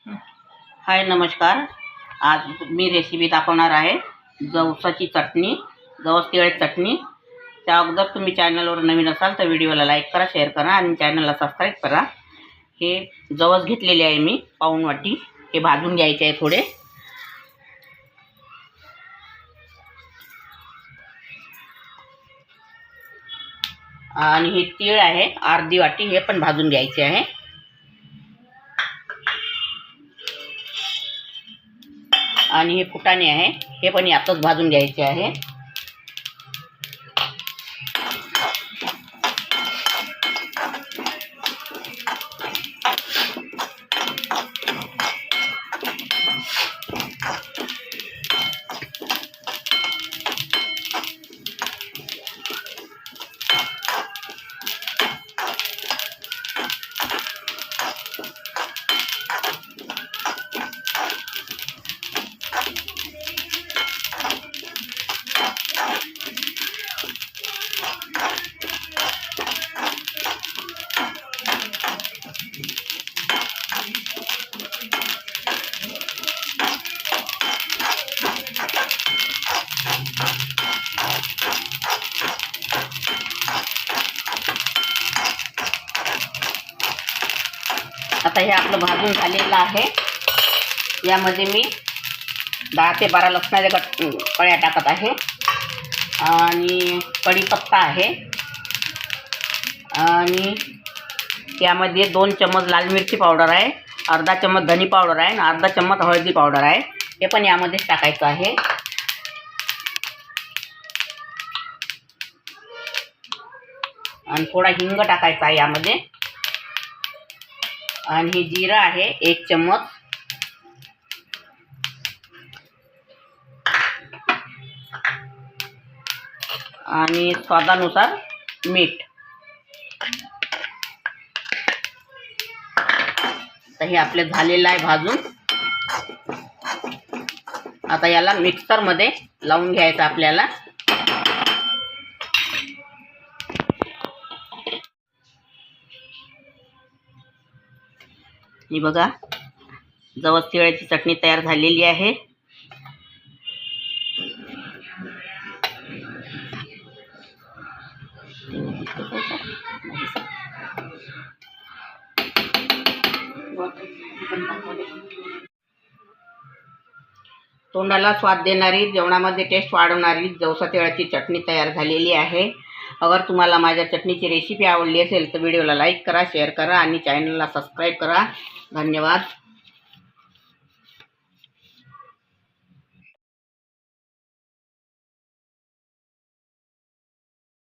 हाय नमस्कार। आज मी रेसिपी दाखवणार आहे जवसाची चटणी, जवस तिळ चटणी। त्या अगोदर तुम्ही चॅनलवर नवीन असाल तर व्हिडिओला लाईक करा, शेअर करा आणि चॅनलला सबस्क्राईब करा। हे जवस घेतलेले आहे मी पाऊण वाटी, हे भाजून घ्यायचे आहे थोडे। आणि हे तीळ आहे अर्धी वाटी, हे पण भाजून घ्यायचे आहे। आणि हे फुटाणे आहे, हे पण यातच भाजून घ्यायचे आहे। आता हे आपलं भाजून झालेलं आहे। यामध्ये मी 10 ते 12 लसणाच्या कळ्या टाकत आहे आणि कढीपत्ता आहे आणि यामध्ये 2 चम्मच लाल मिरची पावडर आहे, अर्धा चम्मच धनी पावडर आहे आणि अर्धा चम्मच हळदी पावडर आहे। हे पण यामध्येच टाकायचं आहे। आणि थोडा हिंग टाकायचा आहे यामध्ये। आणि हे जिरा आहे 1 चम्मच आणि स्वादानुसार मीठ। तर हे आपले झालेलं आहे भाजून। आता याला मिक्सर मध्ये लावून घ्यायचं आपल्याला। ही बघा जवस तिळाची चटणी तयार झालेली आहे। तोंडाला स्वाद देणारी, जेवणामध्ये टेस्ट वाढवणारी जवसा तिळाची चटणी तयार झालेली आहे। अगर तुम्हाला माझ्या चटणीची रेसिपी आवडली असेल तर व्हिडिओला लाईक करा, शेअर करा आणि चॅनलला सबस्क्राईब करा। धन्यवाद।